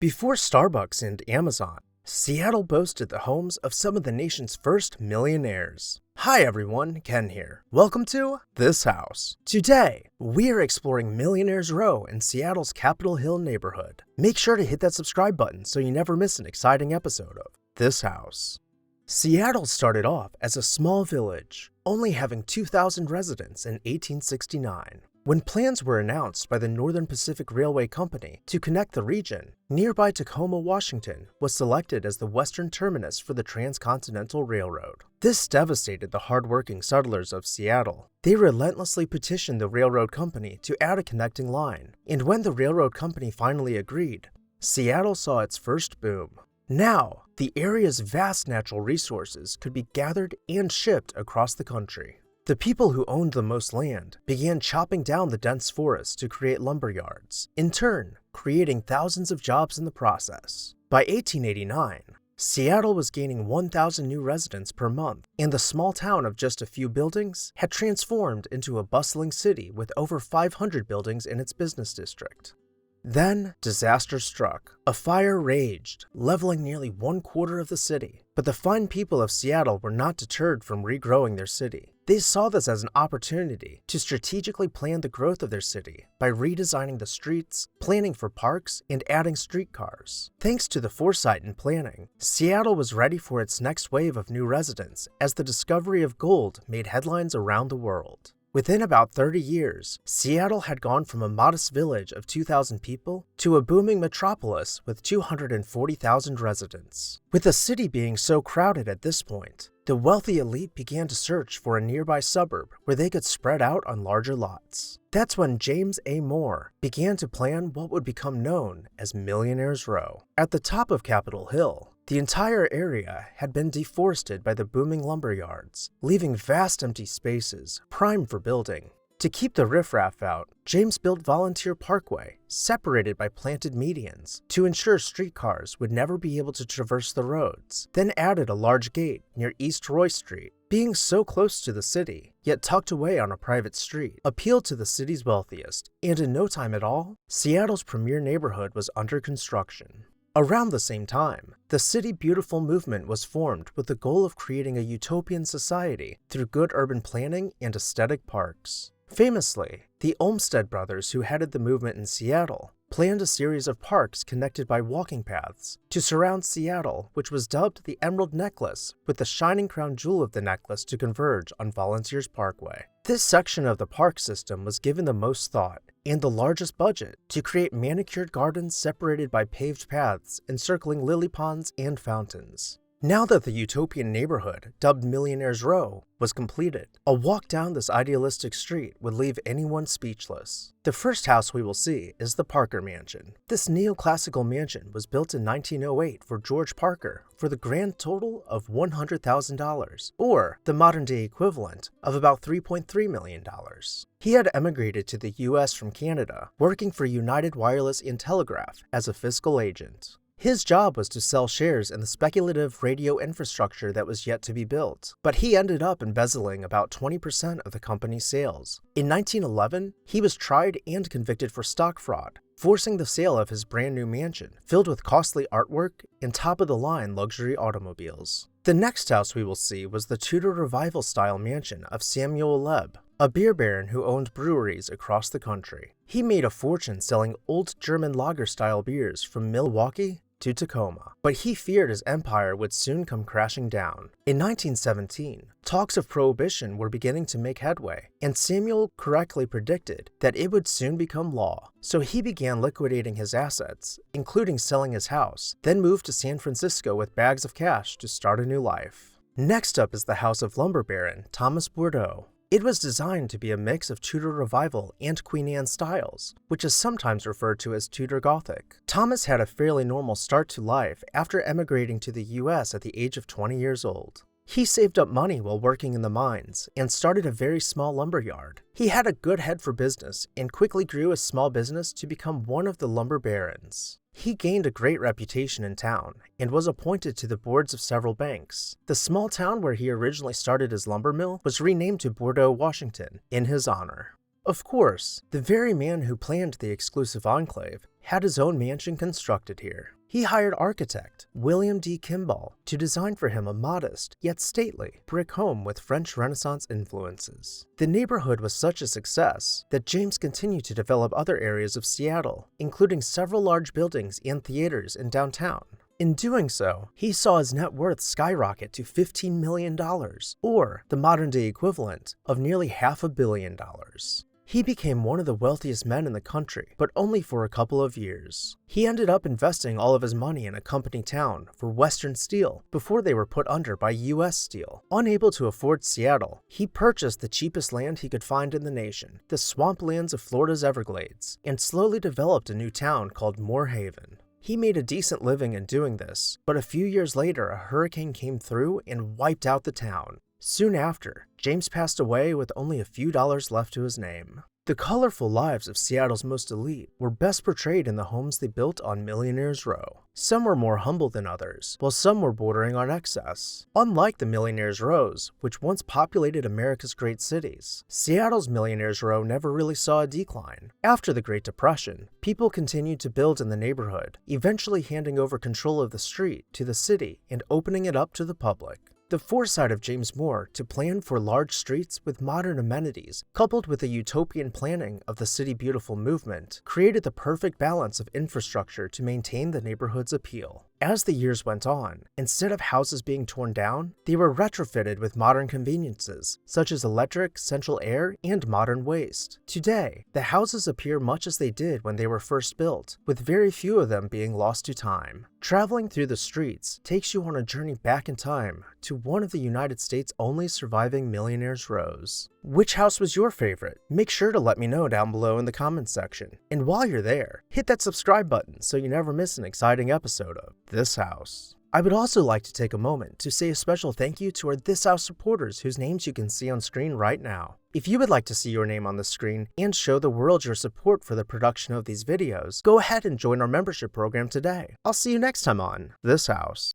Before Starbucks and Amazon, Seattle boasted the homes of some of the nation's first millionaires. Hi everyone, Ken here. Welcome to This House. Today, we are exploring Millionaires Row in Seattle's Capitol Hill neighborhood. Make sure to hit that subscribe button so you never miss an exciting episode of This House. Seattle started off as a small village, only having 2,000 residents in 1869. When plans were announced by the Northern Pacific Railway Company to connect the region, nearby Tacoma, Washington was selected as the western terminus for the Transcontinental Railroad. This devastated the hard-working settlers of Seattle. They relentlessly petitioned the railroad company to add a connecting line, and when the railroad company finally agreed, Seattle saw its first boom. Now, the area's vast natural resources could be gathered and shipped across the country. The people who owned the most land began chopping down the dense forests to create lumber yards, in turn, creating thousands of jobs in the process. By 1889, Seattle was gaining 1,000 new residents per month, and the small town of just a few buildings had transformed into a bustling city with over 500 buildings in its business district. Then, disaster struck. A fire raged, leveling nearly 1/4 of the city. But the fine people of Seattle were not deterred from regrowing their city. They saw this as an opportunity to strategically plan the growth of their city by redesigning the streets, planning for parks, and adding streetcars. Thanks to the foresight and planning, Seattle was ready for its next wave of new residents as the discovery of gold made headlines around the world. Within about 30 years, Seattle had gone from a modest village of 2,000 people to a booming metropolis with 240,000 residents. With the city being so crowded at this point, the wealthy elite began to search for a nearby suburb where they could spread out on larger lots. That's when James A. Moore began to plan what would become known as Millionaires Row. At the top of Capitol Hill, the entire area had been deforested by the booming lumber yards, leaving vast empty spaces prime for building. To keep the riffraff out, James built Volunteer Parkway, separated by planted medians, to ensure streetcars would never be able to traverse the roads, then added a large gate near East Roy Street. Being so close to the city, yet tucked away on a private street, appealed to the city's wealthiest, and in no time at all, Seattle's premier neighborhood was under construction. Around the same time, the City Beautiful movement was formed with the goal of creating a utopian society through good urban planning and aesthetic parks. Famously, the Olmsted brothers, who headed the movement in Seattle, planned a series of parks connected by walking paths to surround Seattle, which was dubbed the Emerald Necklace, with the shining crown jewel of the necklace to converge on Volunteers Parkway. This section of the park system was given the most thought and the largest budget to create manicured gardens separated by paved paths encircling lily ponds and fountains. Now that the utopian neighborhood, dubbed Millionaires Row, was completed, a walk down this idealistic street would leave anyone speechless. The first house we will see is the Parker Mansion. This neoclassical mansion was built in 1908 for George Parker for the grand total of $100,000, or the modern-day equivalent of about $3.3 million. He had emigrated to the U.S. from Canada, working for United Wireless and Telegraph as a fiscal agent. His job was to sell shares in the speculative radio infrastructure that was yet to be built, but he ended up embezzling about 20% of the company's sales. In 1911, he was tried and convicted for stock fraud, forcing the sale of his brand new mansion, filled with costly artwork and top-of-the-line luxury automobiles. The next house we will see was the Tudor Revival-style mansion of Samuel Loeb, a beer baron who owned breweries across the country. He made a fortune selling old German lager-style beers from Milwaukee to Tacoma, but he feared his empire would soon come crashing down. In 1917, talks of prohibition were beginning to make headway, and Samuel correctly predicted that it would soon become law. So he began liquidating his assets, including selling his house, then moved to San Francisco with bags of cash to start a new life. Next up is the house of lumber baron Thomas Bordeaux. It was designed to be a mix of Tudor Revival and Queen Anne styles, which is sometimes referred to as Tudor Gothic. Thomas had a fairly normal start to life after emigrating to the US at the age of 20 years old. He saved up money while working in the mines and started a very small lumber yard. He had a good head for business and quickly grew his small business to become one of the lumber barons. He gained a great reputation in town and was appointed to the boards of several banks. The small town where he originally started his lumber mill was renamed to Bordeaux, Washington, in his honor. Of course, the very man who planned the exclusive enclave had his own mansion constructed here. He hired architect William D. Kimball to design for him a modest, yet stately, brick home with French Renaissance influences. The neighborhood was such a success that James continued to develop other areas of Seattle, including several large buildings and theaters in downtown. In doing so, he saw his net worth skyrocket to $15 million, or the modern-day equivalent of nearly $500 million. He became one of the wealthiest men in the country, but only for a couple of years. He ended up investing all of his money in a company town for Western Steel before they were put under by U.S. Steel. Unable to afford Seattle, he purchased the cheapest land he could find in the nation, the swamplands of Florida's Everglades, and slowly developed a new town called Moorhaven. He made a decent living in doing this, but a few years later a hurricane came through and wiped out the town. Soon after, James passed away with only a few dollars left to his name. The colorful lives of Seattle's most elite were best portrayed in the homes they built on Millionaires Row. Some were more humble than others, while some were bordering on excess. Unlike the Millionaires Rows, which once populated America's great cities, Seattle's Millionaires Row never really saw a decline. After the Great Depression, people continued to build in the neighborhood, eventually handing over control of the street to the city and opening it up to the public. The foresight of James Moore to plan for large streets with modern amenities, coupled with the utopian planning of the City Beautiful movement, created the perfect balance of infrastructure to maintain the neighborhood's appeal. As the years went on, instead of houses being torn down, they were retrofitted with modern conveniences, such as electric, central air, and modern waste. Today, the houses appear much as they did when they were first built, with very few of them being lost to time. Traveling through the streets takes you on a journey back in time to one of the United States' only surviving Millionaires Rows. Which house was your favorite? Make sure to let me know down below in the comments section. And while you're there, hit that subscribe button so you never miss an exciting episode of This House. I would also like to take a moment to say a special thank you to our This House supporters whose names you can see on screen right now. If you would like to see your name on the screen and show the world your support for the production of these videos, go ahead and join our membership program today. I'll see you next time on This House.